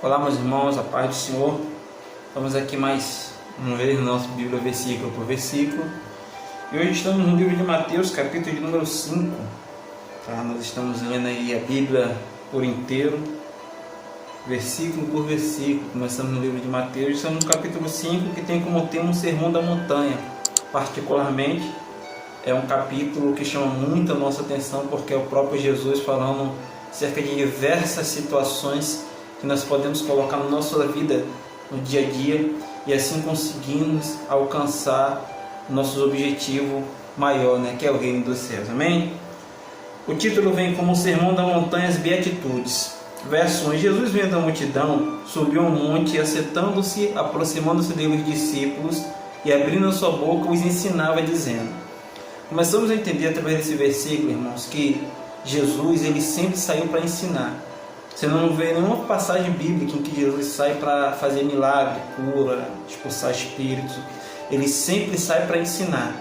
Olá, meus irmãos, a paz do Senhor. Estamos aqui mais uma vez no nosso Bíblia, versículo por versículo. E hoje estamos no livro de Mateus, capítulo de número 5. Nós estamos lendo aí a Bíblia por inteiro, versículo por versículo. Começamos no livro de Mateus, estamos no capítulo 5, que tem como tema o Sermão da Montanha. Particularmente, é um capítulo que chama muito a nossa atenção, porque é o próprio Jesus falando acerca de diversas situações que nós podemos colocar na nossa vida, no dia a dia, e assim conseguimos alcançar nosso objetivo maior, que é o reino dos céus. Amém? O título vem como o Sermão da Montanha, as Beatitudes. Verso 1: Jesus, vendo a multidão, subiu ao monte e, assentando-se, aproximando-se dele os discípulos, e abrindo a sua boca, os ensinava, dizendo. Começamos a entender através desse versículo, irmãos, que Jesus ele sempre saiu para ensinar. Você não vê nenhuma passagem bíblica em que Jesus sai para fazer milagre, cura, expulsar espíritos. Ele sempre sai para ensinar.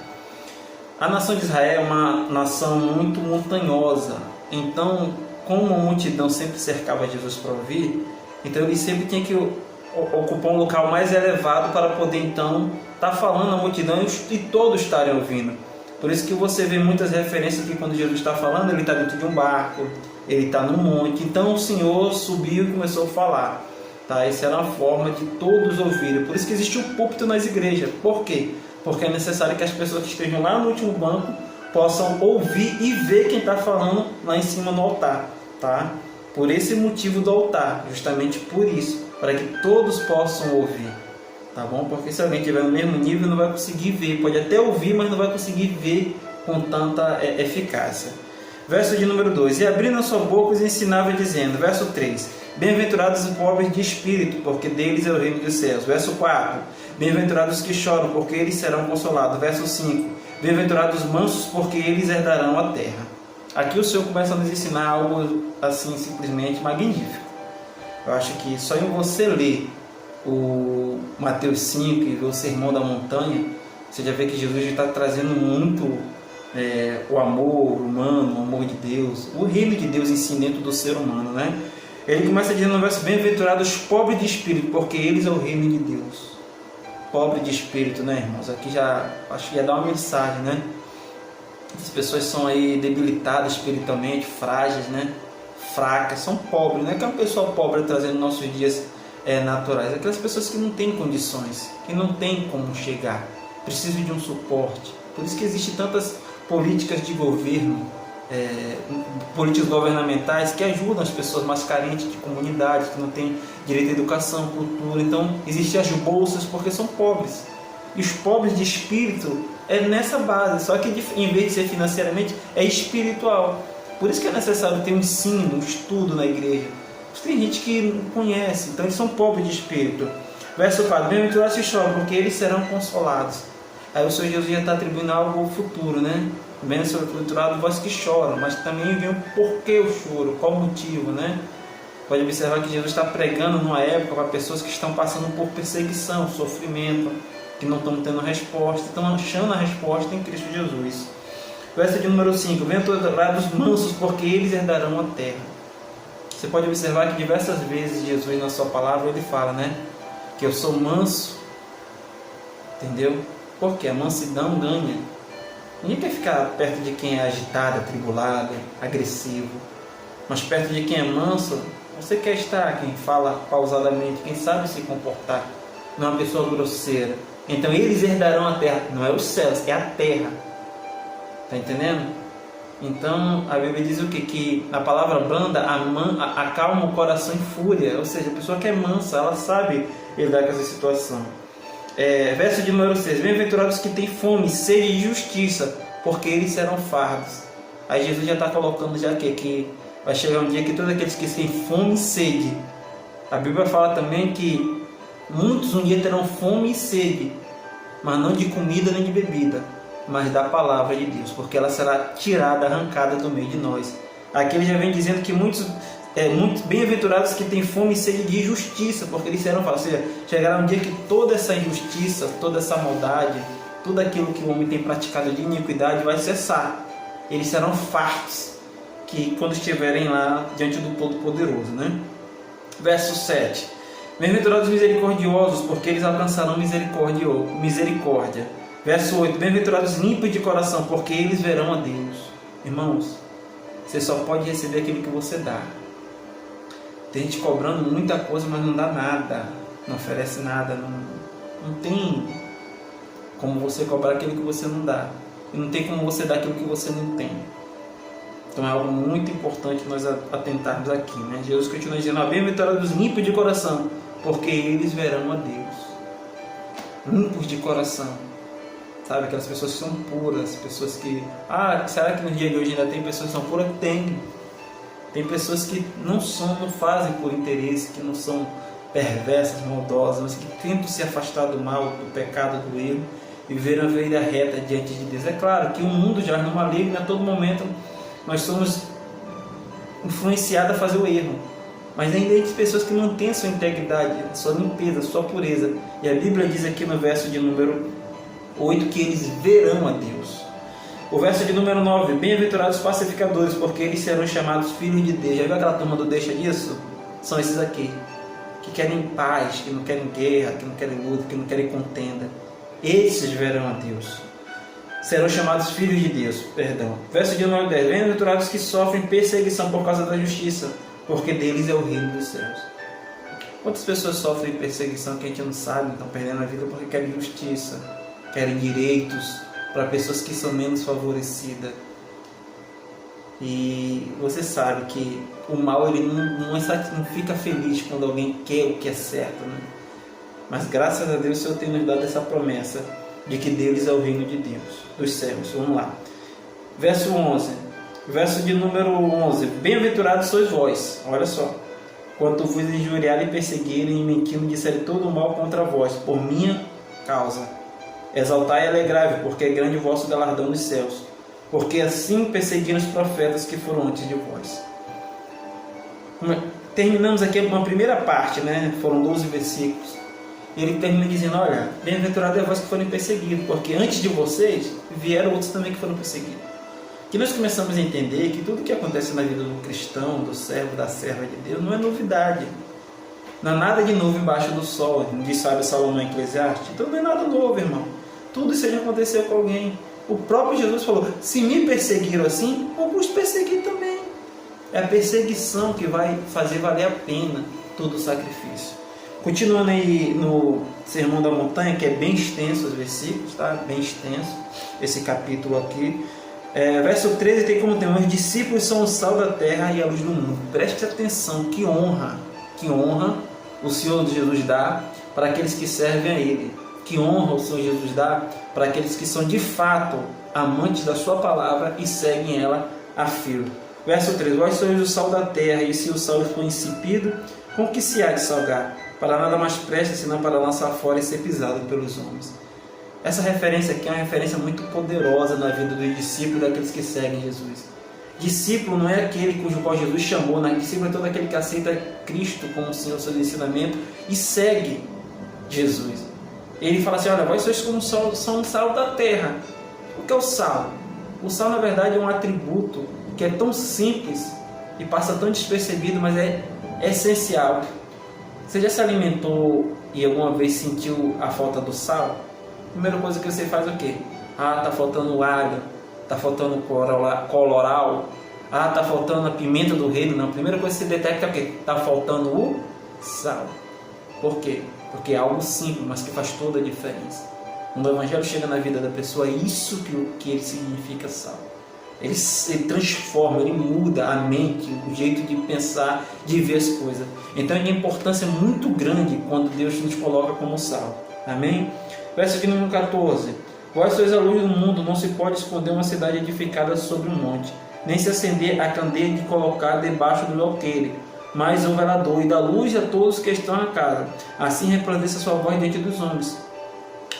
A nação de Israel é uma nação muito montanhosa. Então, como a multidão sempre cercava Jesus para ouvir, então ele sempre tinha que ocupar um local mais elevado para poder então estar falando à multidão e todos estarem ouvindo. Por isso que você vê muitas referências que quando Jesus está falando, ele está dentro de um barco, ele está no monte. Então o Senhor subiu e começou a falar. Essa era a forma de todos ouvirem. Por isso que existe um púlpito nas igrejas. Por quê? Porque é necessário que as pessoas que estejam lá no último banco possam ouvir e ver quem está falando lá em cima no altar. Por esse motivo do altar, justamente por isso, para que todos possam ouvir. Porque se alguém estiver no mesmo nível, não vai conseguir ver. Pode até ouvir, mas não vai conseguir ver com tanta eficácia. Verso de número 2: E abrindo a sua boca, os ensinava, dizendo. Verso 3: Bem-aventurados os pobres de espírito, porque deles é o reino dos céus. Verso 4: Bem-aventurados os que choram, porque eles serão consolados. Verso 5: Bem-aventurados os mansos, porque eles herdarão a terra. Aqui o Senhor começa a nos ensinar algo assim, simplesmente magnífico. Eu acho que só em você ler o Mateus 5 e ver o Sermão da Montanha, você já vê que Jesus está trazendo muito o amor humano, o amor de Deus, o reino de Deus em si dentro do ser humano, Ele começa dizendo no verso: Bem-aventurados os pobres de espírito, porque eles é o reino de Deus. Pobre de espírito, irmãos? Aqui já acho que ia dar uma mensagem, As pessoas são aí debilitadas espiritualmente, frágeis, fracas, são pobres. Não é que é uma pessoa pobre trazendo nossos dias naturais, aquelas pessoas que não têm condições, que não têm como chegar, precisam de um suporte. Por isso que existem tantas políticas de governo, políticas governamentais que ajudam as pessoas mais carentes de comunidade, que não têm direito à educação, cultura. Então existem as bolsas porque são pobres. E os pobres de espírito é nessa base, só que em vez de ser financeiramente, é espiritual. Por isso que é necessário ter um ensino, um estudo na igreja. Tem gente que não conhece, então eles são pobres de espírito. Verso 4: Bem-aventurados que choram, porque eles serão consolados. Aí o Senhor Jesus já está atribuindo algo ao futuro, Bem-aventurados vós que choram, mas também vem o porquê o choro, qual o motivo, Pode observar que Jesus está pregando numa época para pessoas que estão passando por perseguição, sofrimento, que não estão tendo resposta, estão achando a resposta em Cristo Jesus. Verso de número 5: Bem-aventurados mansos, porque eles herdarão a terra. Você pode observar que diversas vezes Jesus na sua palavra ele fala, que eu sou manso, entendeu? Porque a mansidão ganha. Ninguém quer ficar perto de quem é agitado, atribulado, agressivo, mas perto de quem é manso, você quer estar, quem fala pausadamente, quem sabe se comportar, não é uma pessoa grosseira. Então eles herdarão a terra, não é os céus, é a terra. Está entendendo? Então a Bíblia diz o quê? Que a palavra branda acalma o coração em fúria. Ou seja, a pessoa que é mansa, ela sabe lidar com essa situação. Verso de número 6: Bem-aventurados que têm fome, sede e justiça, porque eles serão fardos. Aí Jesus já está colocando que vai chegar um dia que todos aqueles que têm fome e sede. A Bíblia fala também que muitos um dia terão fome e sede, mas não de comida nem de bebida, mas da palavra de Deus, porque ela será tirada, arrancada do meio de nós. Aqui ele já vem dizendo que muitos bem-aventurados que têm fome e sede de justiça, porque eles serão fartos. Ou seja, chegará um dia que toda essa injustiça, toda essa maldade, tudo aquilo que o homem tem praticado de iniquidade vai cessar. Eles serão fartos, que quando estiverem lá diante do Todo-Poderoso, Verso 7. Bem-aventurados misericordiosos, porque eles alcançarão misericórdia. Verso 8. Bem-aventurados limpos de coração, porque eles verão a Deus. Irmãos, você só pode receber aquilo que você dá. Tem gente cobrando muita coisa, mas não dá nada. Não oferece nada. Não tem como você cobrar aquilo que você não dá. E não tem como você dar aquilo que você não tem. Então é algo muito importante nós atentarmos aqui, né? Jesus continua dizendo: bem-aventurados limpos de coração, porque eles verão a Deus. Limpos de coração. Sabe, aquelas pessoas que são puras, pessoas que... será que no dia de hoje ainda tem pessoas que são puras? Tem. Tem pessoas que não fazem por interesse, que não são perversas, maldosas, mas que tentam se afastar do mal, do pecado, do erro, e viver a vida reta diante de Deus. É claro que o mundo já no maligno, a todo momento nós somos influenciados a fazer o erro. Mas ainda tem pessoas que não têm a sua integridade, a sua limpeza, a sua pureza. E a Bíblia diz aqui no verso de número 8 que eles verão a Deus. O verso de número 9: bem-aventurados pacificadores, porque eles serão chamados filhos de Deus. Já viu aquela turma do deixa disso? São esses aqui, que querem paz, que não querem guerra, que não querem luta, que não querem contenda. Esses verão a Deus. Serão chamados filhos de Deus. Verso de número 10: bem-aventurados que sofrem perseguição por causa da justiça, porque deles é o reino dos céus. Quantas pessoas sofrem perseguição que a gente não sabe, estão perdendo a vida porque querem justiça, querem direitos para pessoas que são menos favorecidas. E você sabe que o mal ele não fica feliz quando alguém quer o que é certo, né? Mas graças a Deus o Senhor tem nos dado essa promessa de que Deus é o reino de Deus, dos céus. Vamos lá. Verso 11. Verso de número 11. Bem-aventurados sois vós. Olha só. Quando vos injuriarem e perseguirem e mentindo disserem todo o mal contra vós, por minha causa. Exaltai e alegrai-vos, porque é grande o vosso galardão nos céus. Porque assim perseguiram os profetas que foram antes de vós. Terminamos aqui uma primeira parte, né? Foram 12 versículos. Ele termina dizendo: olha, bem-aventurado é vós que foram perseguidos, porque antes de vocês vieram outros também que foram perseguidos. Que nós começamos a entender que tudo que acontece na vida do cristão, do servo, da serva de Deus, não é novidade. Não há nada de novo embaixo do sol, diz sábio Salomão em Eclesiastes. Então não é nada novo, irmão. Tudo isso já aconteceu com alguém. O próprio Jesus falou: se me perseguiram assim, eu vos persegui também. É a perseguição que vai fazer valer a pena todo o sacrifício. Continuando aí no Sermão da Montanha, que é bem extenso os versículos, tá? Bem extenso esse capítulo aqui. Verso 13 tem como tema: os discípulos são o sal da terra e a luz do mundo. Preste atenção, que honra o Senhor Jesus dá para aqueles que servem a Ele. Que honra o Senhor Jesus dá para aqueles que são de fato amantes da sua palavra e seguem ela a fio. Verso 13: vós sois o sal da terra, e se o sal for insípido, com que se há de salgar? Para nada mais presta, senão para lançar fora e ser pisado pelos homens. Essa referência aqui é uma referência muito poderosa na vida dos discípulos, daqueles que seguem Jesus. Discípulo não é aquele cujo qual Jesus chamou, né? Discípulo é todo aquele que aceita Cristo como Senhor, seu ensinamento e segue Jesus. Ele fala assim: olha, vós sois como são o sal da terra. O que é o sal? O sal, na verdade, é um atributo que é tão simples e passa tão despercebido, mas é essencial. Você já se alimentou e alguma vez sentiu a falta do sal? A primeira coisa que você faz é o quê? Tá faltando alho, tá faltando coloral, tá faltando a pimenta do reino. Não, a primeira coisa que você detecta é o quê? Tá faltando o sal. Por quê? Porque é algo simples, mas que faz toda a diferença. Quando o Evangelho chega na vida da pessoa, é isso que ele significa sal. Ele transforma, ele muda a mente, o jeito de pensar, de ver as coisas. Então, é uma importância muito grande quando Deus nos coloca como sal. Amém? Verso de número 14. Vós sois a luz do mundo, não se pode esconder uma cidade edificada sobre um monte, nem se acender a candeia de colocar debaixo do alqueire, mas o velador, e dá luz a todos que estão na casa. Assim resplandeça a sua voz diante dos homens.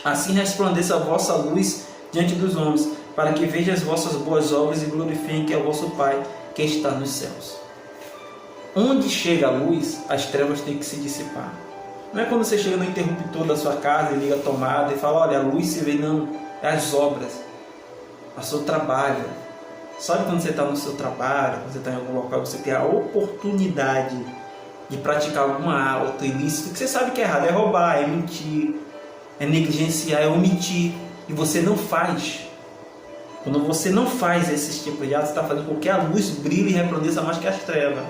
Assim resplandeça a vossa luz diante dos homens, para que vejam as vossas boas obras e glorifiquem que é o vosso Pai que está nos céus. Onde chega a luz, as trevas têm que se dissipar. Não é quando você chega no interruptor da sua casa e liga a tomada e fala: olha, a luz se vê, não. É as obras, é o seu trabalho. Sabe quando você está no seu trabalho, quando você está em algum local, você tem a oportunidade de praticar alguma ato ilícito, que você sabe que é errado, é roubar, é mentir, é negligenciar, é omitir, e você não faz. Quando você não faz esses tipos de atos, você está fazendo com que a luz brilhe e resplandeça mais que as trevas.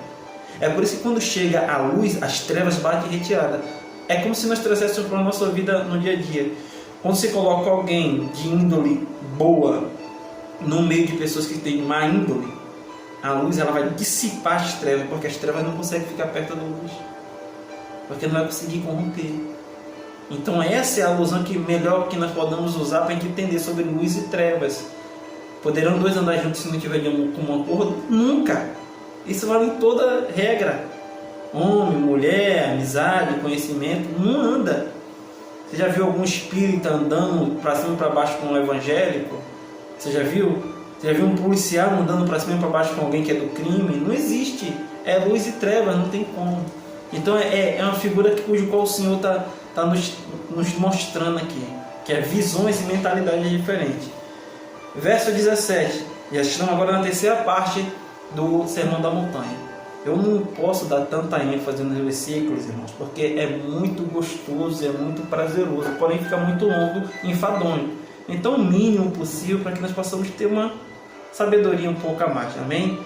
É por isso que quando chega a luz, as trevas batem em retirada. É como se nós trouxéssemos para a nossa vida no dia a dia. Quando você coloca alguém de índole boa no meio de pessoas que têm má índole, a luz ela vai dissipar as trevas, porque as trevas não conseguem ficar perto da luz, porque não vai conseguir corromper. Então essa é a alusão que melhor que nós podemos usar para a gente entender sobre luz e trevas. Poderão dois andar juntos se não tiverem um acordo? Nunca! Isso vale em toda regra. Homem, mulher, amizade, conhecimento, não anda. Você já viu algum espírita andando para cima e para baixo com um evangélico? Você já viu? Você já viu um policial andando para cima e para baixo com alguém que é do crime? Não existe. É luz e trevas, não tem como. Então é uma figura cujo qual o Senhor está nos mostrando aqui, que é visões e mentalidades diferentes. Verso 17. Já estamos agora na terceira parte do Sermão da Montanha. Eu não posso dar tanta ênfase nos versículos, irmãos, porque é muito gostoso, é muito prazeroso, porém fica muito longo e enfadonho. Então, o mínimo possível para que nós possamos ter uma sabedoria um pouco a mais, amém?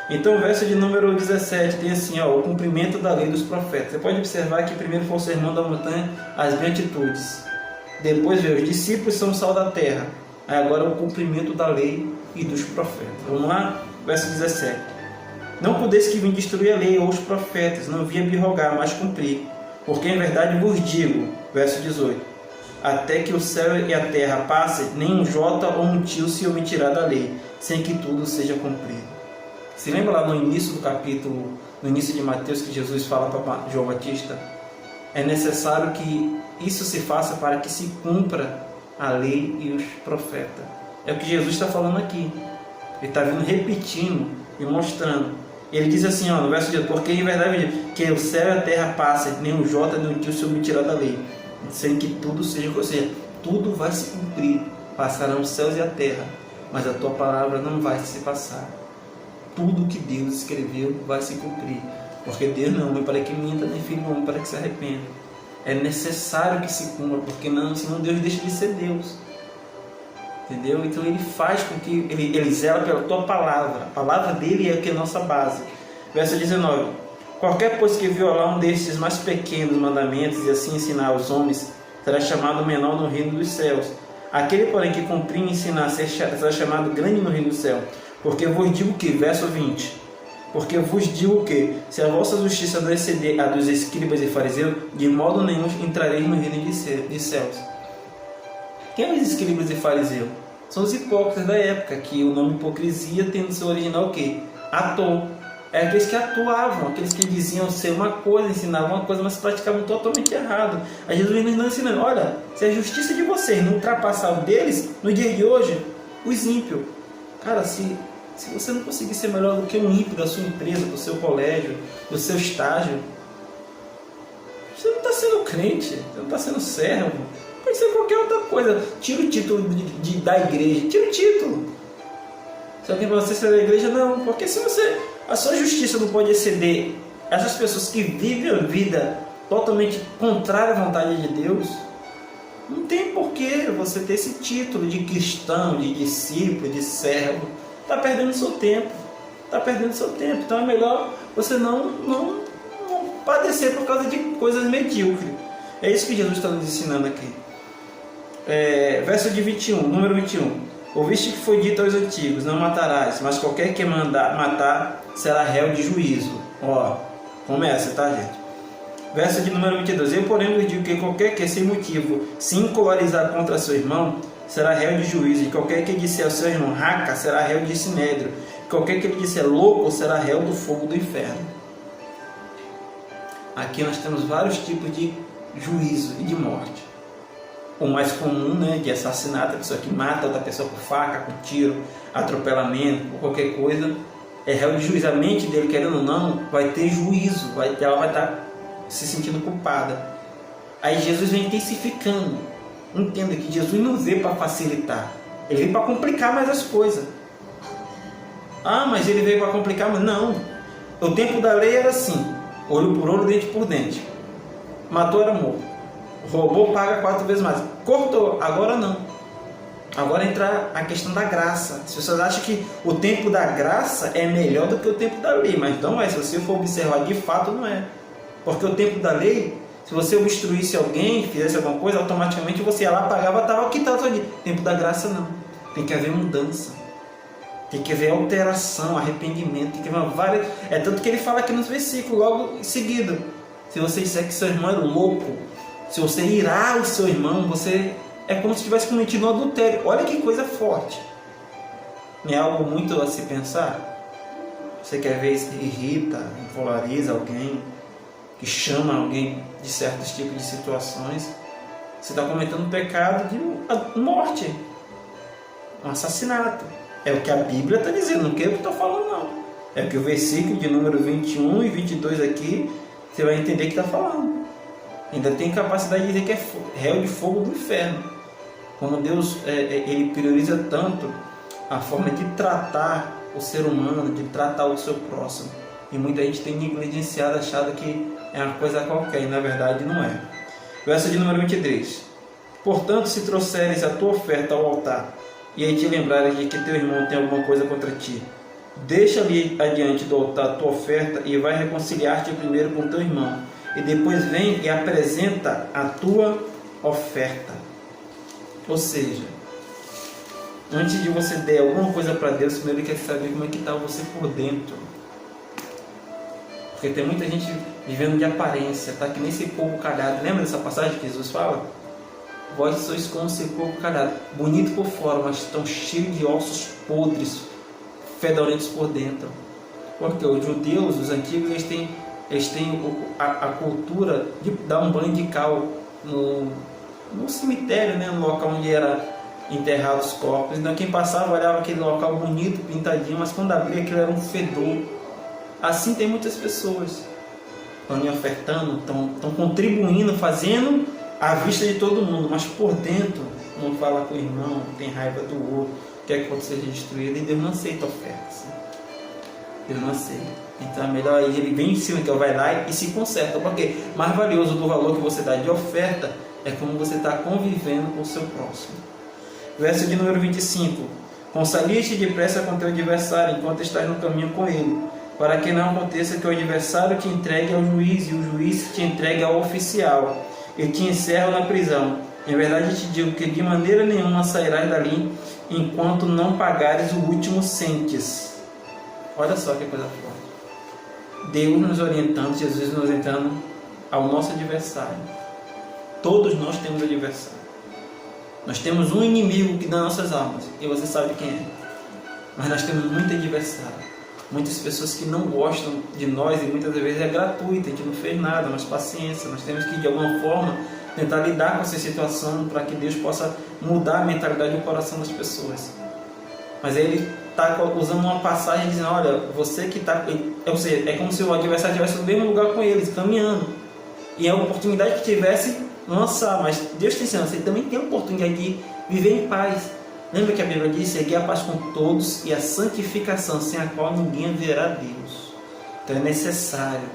Então, o verso de número 17 tem assim, ó, o cumprimento da lei dos profetas. Você pode observar que primeiro foi o Sermão da Montanha, as beatitudes. Depois veio os discípulos são o sal da terra. Aí agora o cumprimento da lei e dos profetas. Vamos lá? Verso 17. Não podeis que vim destruir a lei ou os profetas, não vim abrogar, mas cumprir. Porque em verdade vos digo, verso 18, até que o céu e a terra passem, nem um jota ou um tio se omitirá da lei, sem que tudo seja cumprido. Se lembra lá no início do capítulo, no início de Mateus, que Jesus fala para João Batista? É necessário que isso se faça para que se cumpra a lei e os profetas. É o que Jesus está falando aqui. Ele está vindo repetindo e mostrando. Ele diz assim, ó, no verso 18, porque em verdade que o céu e a terra passem, nem um jota nem um tio se omitirá da lei, sem que tudo seja, ou seja, tudo vai se cumprir. Passarão os céus e a terra, mas a tua palavra não vai se passar. Tudo que Deus escreveu vai se cumprir, porque Deus não é homem para que minta, nem filho homem para que se arrependa. É necessário que se cumpra, porque senão Deus deixa de ser Deus. Entendeu? Então ele faz com que ele zela pela tua palavra. A palavra dele é que é a nossa base. Verso 19. Qualquer pois que violar um destes mais pequenos mandamentos e assim ensinar aos homens, será chamado menor no reino dos céus. Aquele, porém, que cumprir e ensinar será chamado grande no reino do céu. Porque vos digo que, verso 20, porque vos digo que, se a vossa justiça não exceder a dos escribas e fariseus, de modo nenhum entrareis no reino dos céus. Quem são os escribas e fariseus? São os hipócritas da época, que o nome hipocrisia tem no seu original o quê? Ator. É aqueles que atuavam, aqueles que diziam ser uma coisa, ensinavam uma coisa, mas praticavam totalmente errado. Aí Jesus nos ensinando, olha, se a justiça de vocês não ultrapassar o deles, no dia de hoje, os ímpios. Cara, se você não conseguir ser melhor do que um ímpio da sua empresa, do seu colégio, do seu estágio, você não está sendo crente, você não está sendo servo. Pode ser qualquer outra coisa. Tira o título da igreja. Tira o título. Se alguém fala, você é da igreja, não. Porque se a sua justiça não pode exceder essas pessoas que vivem a vida totalmente contrária à vontade de Deus, não tem porquê você ter esse título de cristão, de discípulo, de servo. Está perdendo seu tempo. Está perdendo seu tempo. Então é melhor você não padecer por causa de coisas medíocres. É isso que Jesus está nos ensinando aqui. Verso de 21, número 21. Ouviste que foi dito aos antigos, não matarás, mas qualquer que mandar matar será réu de juízo. Ó, começa, tá, gente? Verso de número 22. Eu, porém, vos digo que qualquer que sem motivo se encolarizar contra seu irmão será réu de juízo. E qualquer que disser ao seu irmão raca será réu de sinédrio. E qualquer que lhe disser louco será réu do fogo do inferno. Aqui nós temos vários tipos de juízo e de morte. O mais comum, né, de assassinato, a pessoa que mata outra pessoa por faca, com tiro, atropelamento, por qualquer coisa, é réu de juízo. A mente dele, querendo ou não, vai ter juízo, ela vai estar se sentindo culpada. Aí Jesus vem intensificando. Entenda que Jesus não veio para facilitar, ele veio para complicar mais as coisas. Ah, mas ele veio para complicar, mas não. O tempo da lei era assim. Olho por olho, dente por dente. Matou, era morto. Roubou, paga 4 vezes mais. Cortou, agora não. Agora entra a questão da graça. As pessoas acham que o tempo da graça é melhor do que o tempo da lei, mas não é. Se você for observar, de fato não é. Porque o tempo da lei, se você obstruísse alguém, fizesse alguma coisa, automaticamente você ia lá, pagava, estava quitado ali. Tempo da graça não. Tem que haver mudança. Tem que haver alteração, arrependimento. Tem que haver várias... É tanto que ele fala aqui nos versículos, logo em seguida. Se você disser que seu irmão é louco, se você irar o seu irmão, você... é como se tivesse cometido um adultério. Olha que coisa forte. Não é algo muito a se pensar? Você quer ver se irrita, polariza alguém, que chama alguém de certos tipos de situações. Você está cometendo um pecado de morte, um assassinato. É o que a Bíblia está dizendo, não é o que eu estou falando não. É o que o versículo de número 21 e 22 aqui, você vai entender que está falando. Ainda tem capacidade de dizer que é réu de fogo do inferno. Como Deus ele prioriza tanto a forma de tratar o ser humano, de tratar o seu próximo. E muita gente tem negligenciado, achado que é uma coisa qualquer, e na verdade não é. Verso de número 23. Portanto, se trouxeres a tua oferta ao altar, e aí te lembrares de que teu irmão tem alguma coisa contra ti, deixa ali adiante do altar a tua oferta e vai reconciliar-te primeiro com teu irmão, e depois vem e apresenta a tua oferta. Ou seja, antes de você der alguma coisa para Deus, primeiro Ele quer saber como é que está você por dentro. Porque tem muita gente vivendo de aparência, tá? Que nem esse povo calhado. Lembra dessa passagem que Jesus fala? Vós sois como esse povo calhado, bonito por fora, mas estão cheios de ossos podres, fedorentos por dentro. Porque os judeus, os antigos, eles têm a cultura de dar um banho de cal no cemitério, né? No local onde era enterrados os corpos. Então quem passava olhava aquele local bonito, pintadinho, mas quando abria aquilo era um fedor. Assim tem muitas pessoas. Estão ofertando, estão contribuindo, fazendo à vista de todo mundo, mas por dentro não fala com o irmão, tem raiva do outro, quer que o outro seja destruído, e Deus não aceita ofertas. Deus não aceita. Então é melhor ele vem em cima, que vai lá e se conserta. Porque mais valioso do valor que você dá de oferta é como você está convivendo com o seu próximo. Verso de número 25. Consalie-te depressa com teu adversário enquanto estás no caminho com ele, para que não aconteça que o adversário te entregue ao juiz e o juiz te entregue ao oficial e te encerre na prisão. Em verdade te digo que de maneira nenhuma sairás dali enquanto não pagares o último centes. Olha só que coisa forte. Deus nos orientando, Jesus nos orientando ao nosso adversário. Todos nós temos adversário. Nós temos um inimigo que dá nossas almas, e você sabe quem é. Mas nós temos muito adversário. Muitas pessoas que não gostam de nós, e muitas vezes é gratuito, a gente não fez nada, mas paciência. Nós temos que de alguma forma tentar lidar com essa situação para que Deus possa mudar a mentalidade e o coração das pessoas. Mas ele está usando uma passagem dizendo, olha, você que está... Ou seja, é como se o adversário estivesse no mesmo lugar com eles, caminhando. E a oportunidade que tivesse, lançar. Mas Deus te ensina, você também tem a oportunidade de viver em paz. Lembra que a Bíblia diz, seguir a paz com todos e a santificação, sem a qual ninguém verá Deus. Então é necessário.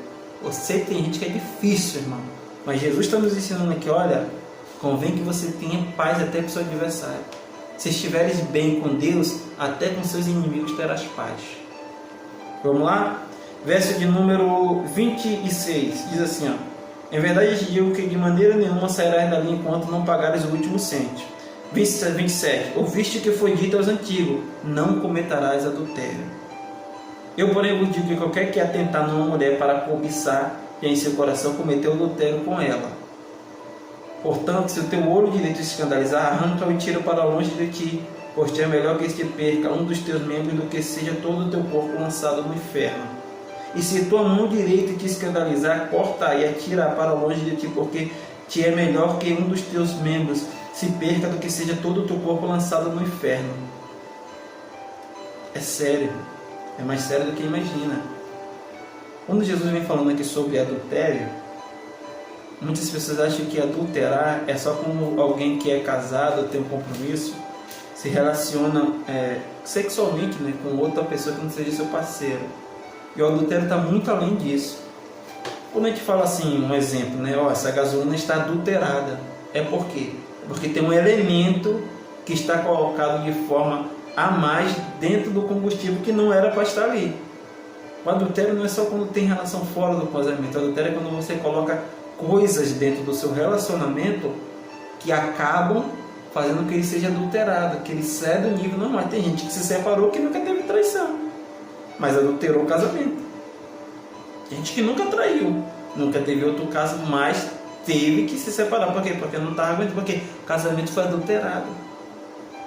Eu sei que tem gente que é difícil, irmão. Mas Jesus está nos ensinando aqui, olha, convém que você tenha paz até com o seu adversário. Se estiveres bem com Deus, até com seus inimigos terás paz. Vamos lá? Verso de número 26, diz assim, ó. Em verdade eu te digo que de maneira nenhuma sairás dali enquanto não pagares o último cento. 27. Ouviste o que foi dito aos antigos, não cometerás adultério. Eu, porém, vos digo que qualquer que atentar numa mulher para cobiçar e em seu coração cometeu adultério com ela. Portanto, se o teu olho direito te escandalizar, arranca-o e tira para longe de ti, pois te é melhor que este perca um dos teus membros do que seja todo o teu corpo lançado no inferno. E se tua mão direita te escandalizar, corta e atira para longe de ti, porque te é melhor que um dos teus membros se perca do que seja todo o teu corpo lançado no inferno. É sério, é mais sério do que imagina. Quando Jesus vem falando aqui sobre adultério, muitas pessoas acham que adulterar é só como alguém que é casado, tem um compromisso, se relaciona sexualmente, né, com outra pessoa que não seja seu parceiro. E o adultério está muito além disso. Quando a gente fala assim, um exemplo, né? Ó, essa gasolina está adulterada. É por quê? Porque tem um elemento que está colocado de forma a mais dentro do combustível que não era para estar ali. O adultério não é só quando tem relação fora do casamento. O adultério é quando você coloca coisas dentro do seu relacionamento que acabam fazendo que ele seja adulterado, que ele saia do nível normal. Tem gente que se separou que nunca teve traição, mas adulterou o casamento. Tem gente que nunca traiu, nunca teve outro caso, mas teve que se separar. Por quê? Porque não estava aguentando, porque o casamento foi adulterado.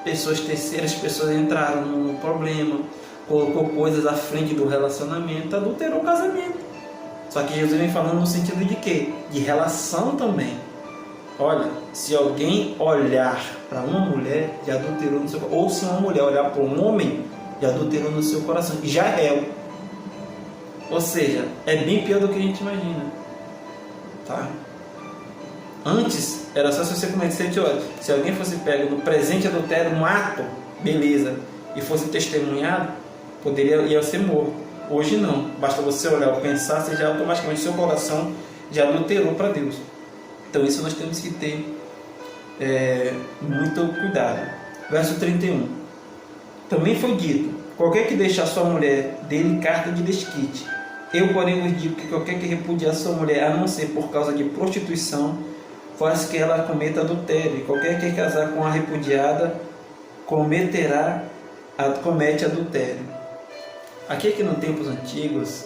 Pessoas terceiras, pessoas entraram no problema, colocou coisas à frente do relacionamento, adulterou o casamento. Só que Jesus vem falando no sentido de quê? De relação também. Olha, se alguém olhar para uma mulher, já adulterou no seu coração. Ou se uma mulher olhar para um homem, já adulterou no seu coração. E já é réu. Ou seja, é bem pior do que a gente imagina. Tá? Antes, era só se você cometesse, olha, se alguém fosse pego no presente adultério, um ato, beleza, e fosse testemunhado, ia ser morto. Hoje não. Basta você olhar ou pensar, você já automaticamente, seu coração já adulterou para Deus. Então isso nós temos que ter muito cuidado. Verso 31. Também foi dito: qualquer que deixar sua mulher, dê-lhe carta de desquite. Eu, porém, vos digo que qualquer que repudiar sua mulher, a não ser por causa de prostituição, faz que ela cometa adultério. E qualquer que casar com a repudiada, comete adultério. Aqui nos tempos antigos,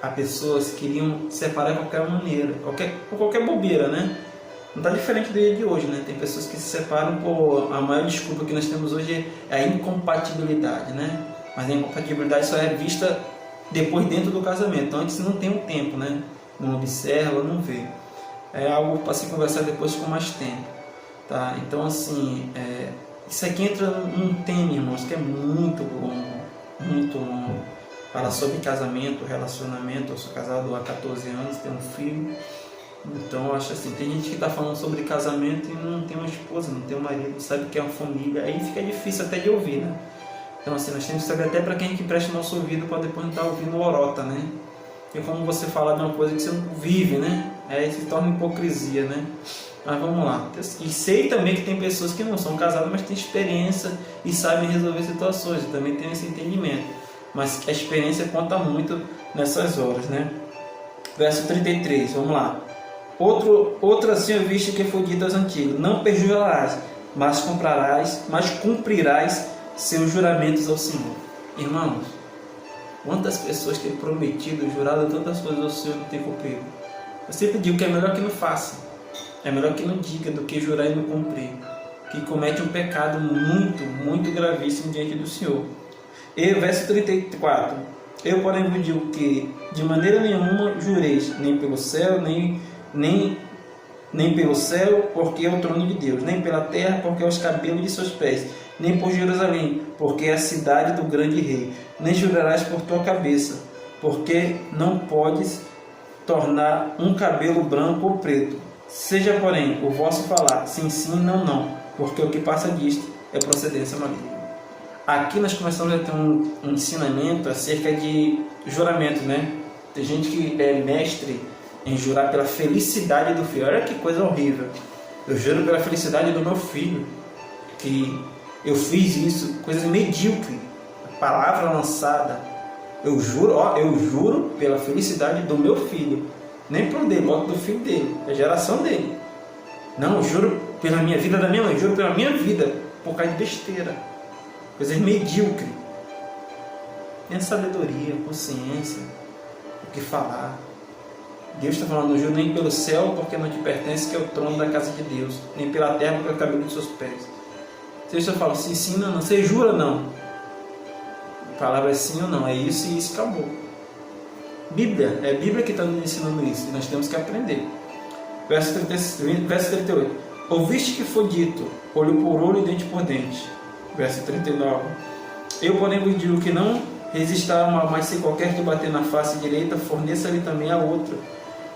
as pessoas queriam separar de qualquer maneira, por qualquer bobeira, né? Não está diferente do dia de hoje, né? Tem pessoas que se separam por... A maior desculpa que nós temos hoje é a incompatibilidade, né? Mas a incompatibilidade só é vista depois dentro do casamento. Antes não tem um tempo, né? Não observa, não vê. É algo para se conversar depois com mais tempo, tá? Então, assim, isso aqui entra num tema, irmãos, que é muito longo, fala sobre casamento, relacionamento. Eu sou casado há 14 anos, tenho um filho. Então eu acho assim, tem gente que está falando sobre casamento e não tem uma esposa, não tem um marido, não sabe o que é uma família, aí fica difícil até de ouvir, né? Então assim, nós temos que saber até para quem que presta o nosso ouvido, para depois não estar ouvindo orota, né? Porque como você falar de uma coisa que você não vive, né? Aí se torna hipocrisia, né? Mas vamos lá. E sei também que tem pessoas que não são casadas, mas têm experiência e sabem resolver situações, eu também tenho esse entendimento. Mas a experiência conta muito nessas horas, né? Verso 33, vamos lá. Outro assim eu visto que foi dito aos antigos: não perjurarás, mas cumprirás seus juramentos ao Senhor. Irmãos, quantas pessoas têm prometido, jurado tantas coisas ao Senhor e não têm cumprido? Eu sempre digo que é melhor que não faça, é melhor que não diga do que jurar e não cumprir, que comete um pecado muito, muito gravíssimo diante do Senhor. E verso 34: eu, porém, vos digo que de maneira nenhuma jureis, nem pelo céu, nem pelo céu, porque é o trono de Deus, nem pela terra, porque é os cabelos de seus pés, nem por Jerusalém, porque é a cidade do grande rei, nem jurarás por tua cabeça, porque não podes tornar um cabelo branco ou preto. Seja, porém, o vosso falar sim, sim, não, não, porque o que passa disto é procedência maligna. Aqui nós começamos a ter um ensinamento acerca de juramento, né? Tem gente que é mestre em jurar pela felicidade do filho. Olha que coisa horrível. Eu juro pela felicidade do meu filho que eu fiz isso, coisa medíocre, palavra lançada. Eu juro pela felicidade do meu filho, nem por dele, do filho dele, da geração dele. Não, eu juro pela minha vida da minha mãe, eu juro pela minha vida, por causa de besteira, coisas medíocres. Tenha sabedoria, consciência, o que falar. Deus está falando: não juro nem pelo céu, porque não te pertence, que é o trono da casa de Deus, nem pela terra, porque é o cabelo dos seus pés. Se eu falo sim, sim, não, não, você jura não? A palavra é sim ou não, é isso e isso, acabou. Bíblia, é a Bíblia que está nos ensinando isso, e nós temos que aprender. Verso 38: ouviste que foi dito, olho por olho e dente por dente. Verso 39: eu, porém, vos digo que não resistirá ao mal, mas se qualquer te bater na face direita, forneça-lhe também a outra.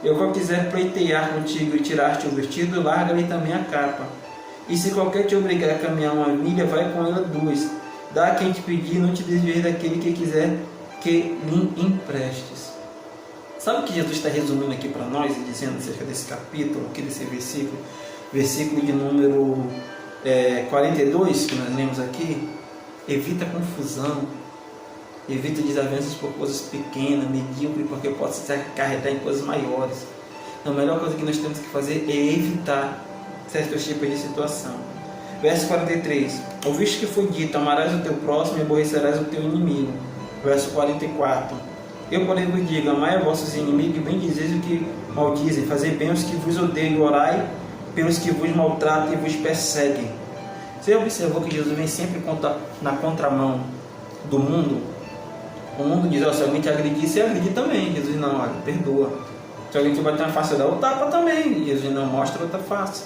Eu, qual quiser pleitear contigo e tirar-te o vestido, larga-lhe também a capa. E se qualquer te obrigar a caminhar uma milha, vai com ela 2. Dá a quem te pedir, não te desvies daquele que quiser que lhe emprestes. Sabe o que Jesus está resumindo aqui para nós e dizendo acerca desse capítulo, aqui desse versículo? Versículo de número 42, que nós lemos aqui. Evita confusão, evita desavenças por coisas pequenas, medíocres, porque pode se acarretar em coisas maiores. Então a melhor coisa que nós temos que fazer é evitar certos tipos de situação. Verso 43. Ouviste que foi dito: amarás o teu próximo e aborrecerás o teu inimigo. Verso 44. Eu, porém, vos digo: amai a vossos inimigos e bendizeis o que maldizem, fazei bem aos que vos odeiam, orai pelos que vos maltratam e vos perseguem. Você observou que Jesus vem sempre na contramão do mundo? O mundo diz: se alguém te agredir, você agredir também. Jesus não, olha, perdoa. Se alguém te bater uma face, dá o tapa também. Jesus não, mostra outra face.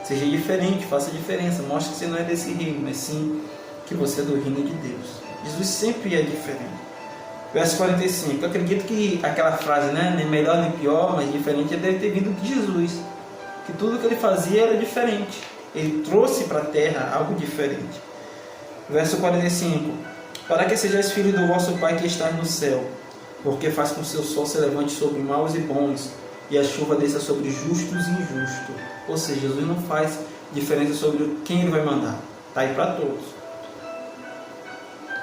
Seja diferente, faça diferença. Mostre que você não é desse reino, mas sim que você é do reino de Deus. Jesus sempre é diferente. Verso 45. Eu acredito que aquela frase, né, nem melhor nem pior, mas diferente, deve ter vindo de Jesus. Que tudo que ele fazia era diferente. Ele trouxe para a terra algo diferente. Verso 45. Para que sejais filhos do vosso Pai que está no céu, porque faz com que o seu sol se levante sobre maus e bons, e a chuva desça sobre justos e injustos. Ou seja, Jesus não faz diferença sobre quem ele vai mandar. Está aí para todos.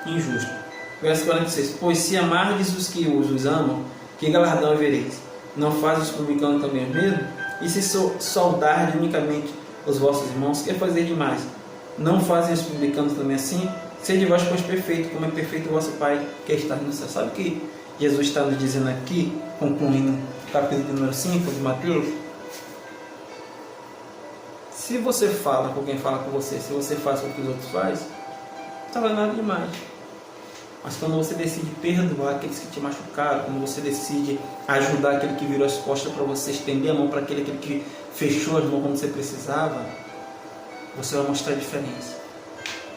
Injusto. Verso 46. Pois se amardes os que os amam, que galardão havereis? Não faz os publicanos também o mesmo? E se saudardes unicamente os vossos irmãos, quer fazer demais? Não fazem os publicanos também assim? Sede vós, pois, perfeito, como é perfeito o vosso Pai que está no céu. Sabe o que Jesus está nos dizendo aqui, concluindo o capítulo número 5 de Mateus? Se você fala com quem fala com você, se você faz o que os outros fazem, não está fazendo nada demais. Mas quando você decide perdoar aqueles que te machucaram, quando você decide ajudar aquele que virou as costas para você, estender a mão para aquele que fechou as mãos quando você precisava, você vai mostrar a diferença.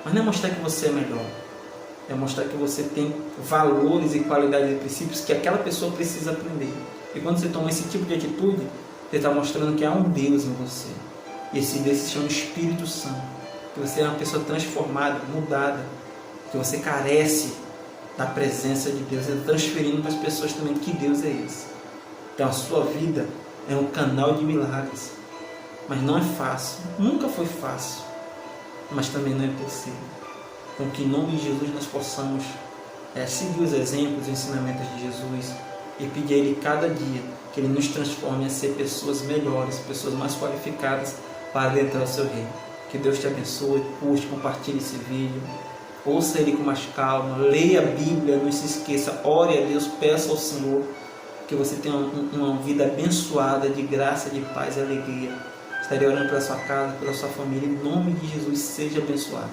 Mas não é mostrar que você é melhor, é mostrar que você tem valores e qualidades e princípios que aquela pessoa precisa aprender. E quando você toma esse tipo de atitude, você está mostrando que há um Deus em você. E esse Deus se chama Espírito Santo. Que você é uma pessoa transformada, mudada, que você carece da presença de Deus, e transferindo para as pessoas também que Deus é esse. Então a sua vida é um canal de milagres, mas não é fácil, nunca foi fácil, mas também não é possível. Então que em nome de Jesus nós possamos seguir os exemplos e ensinamentos de Jesus e pedir a Ele cada dia que Ele nos transforme a ser pessoas melhores, pessoas mais qualificadas para adentrar o seu reino. Que Deus te abençoe, curte, compartilhe esse vídeo. Ouça ele com mais calma, leia a Bíblia, não se esqueça, ore a Deus, peça ao Senhor que você tenha uma vida abençoada de graça, de paz e alegria. Estarei orando pela sua casa, pela sua família, em nome de Jesus, seja abençoado.